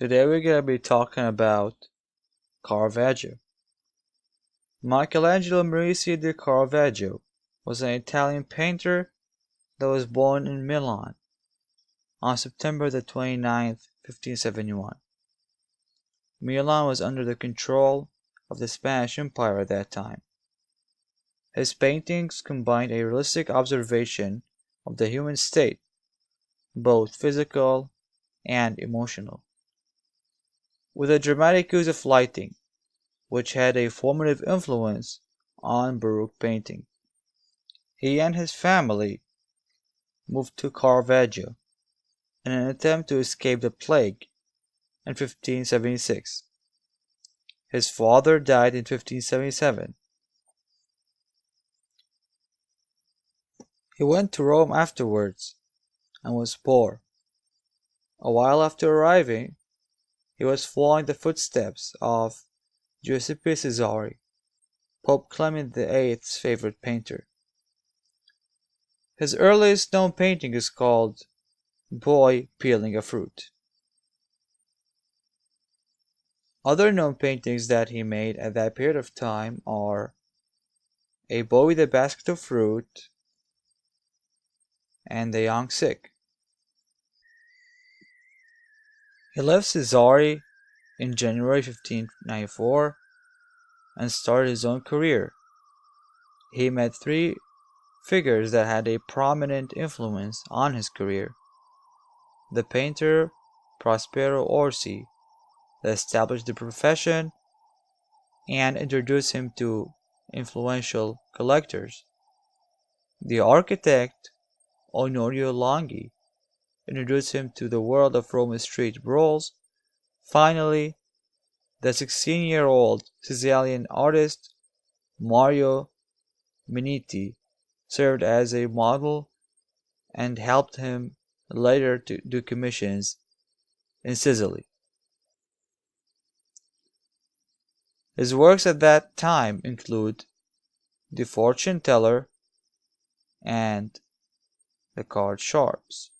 Today we're going to be talking about Caravaggio. Michelangelo Maurizio di Caravaggio was an Italian painter that was born in Milan on September the 29th, 1571. Milan was under the control of the Spanish Empire at that time. His paintings combined a realistic observation of the human state, both physical and emotional, with a dramatic use of lighting, which had a formative influence on Baroque painting. He and his family moved to Caravaggio in an attempt to escape the plague in 1576. His father died in 1577. He went to Rome afterwards and was poor. A while after arriving, he was following the footsteps of Giuseppe Cesare, Pope Clement VIII's favorite painter. His earliest known painting is called Boy Peeling a Fruit. Other known paintings that he made at that period of time are A Boy with a Basket of Fruit and The Young Sick. He left Cesare in January 1594 and started his own career. He met three figures that had a prominent influence on his career: the painter Prospero Orsi, that established the profession and introduced him to influential collectors; the architect Onorio Longhi introduced him to the world of Roman street brawls; finally, the 16-year-old Sicilian artist Mario Minetti served as a model and helped him later to do commissions in Sicily. His works at that time include The Fortune Teller and The Card Sharps.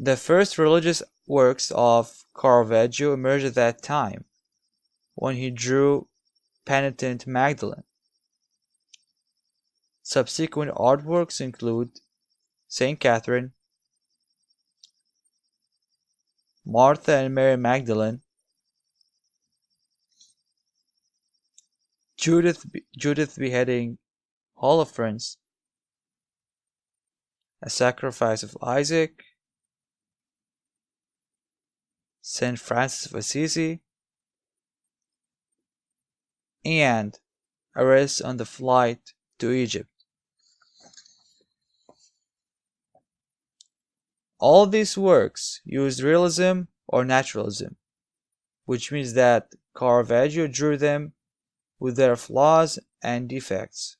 The first religious works of Caravaggio emerged at that time, when he drew Penitent Magdalene. Subsequent artworks include Saint Catherine, Martha and Mary Magdalene, Judith beheading Holofernes, A Sacrifice of Isaac, Saint Francis of Assisi, and Arrest on the Flight to Egypt. All these works used realism or naturalism, which means that Caravaggio drew them with their flaws and defects.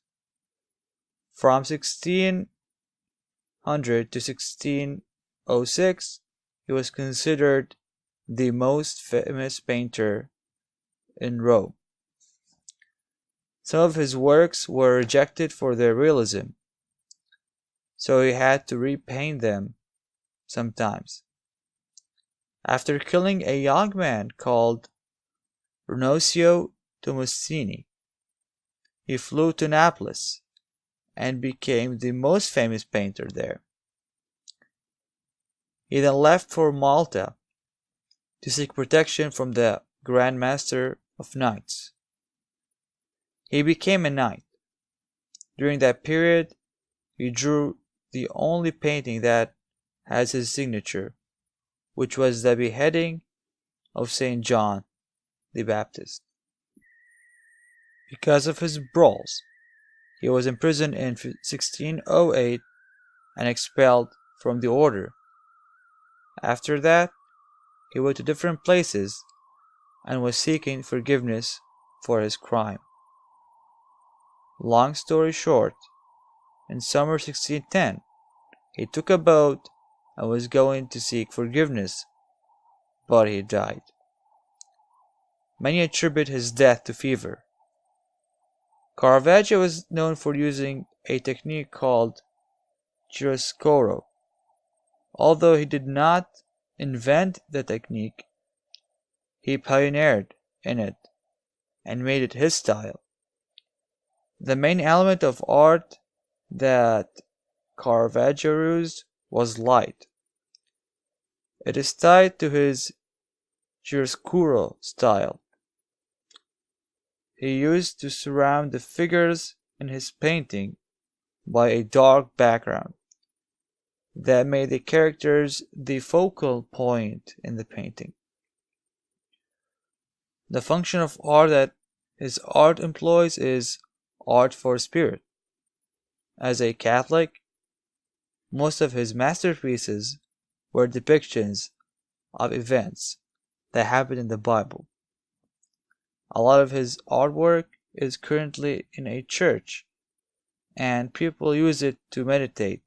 From 1600 to 1606, he was considered the most famous painter in Rome. Some of his works were rejected for their realism, so he had to repaint them sometimes. After killing a young man called Ranocchio Tommasini, he flew to Naples and became the most famous painter there. He then left for Malta to seek protection from the Grand Master of Knights. He became a knight. During that period, he drew the only painting that has his signature, which was the beheading of Saint John the Baptist. Because of his brawls, he was imprisoned in 1608 and expelled from the order. After that, he went to different places and was seeking forgiveness for his crime. Long story short, in summer 1610, he took a boat and was going to seek forgiveness, but he died. Many attribute his death to fever. Caravaggio was known for using a technique called chiaroscuro. Although he did not invent the technique, he pioneered in it and made it his style. The main element of art that Caravaggio used was light. It is tied to his chiaroscuro style. He used to surround the figures in his painting by a dark background that made the characters the focal point in the painting. The function of art that his art employs is art for spirit. As a Catholic, most of his masterpieces were depictions of events that happened in the Bible. A lot of his artwork is currently in a church, and people use it to meditate,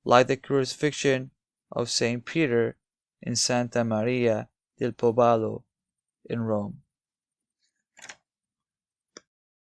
like the crucifixion of Saint Peter in Santa Maria del Popolo in Rome.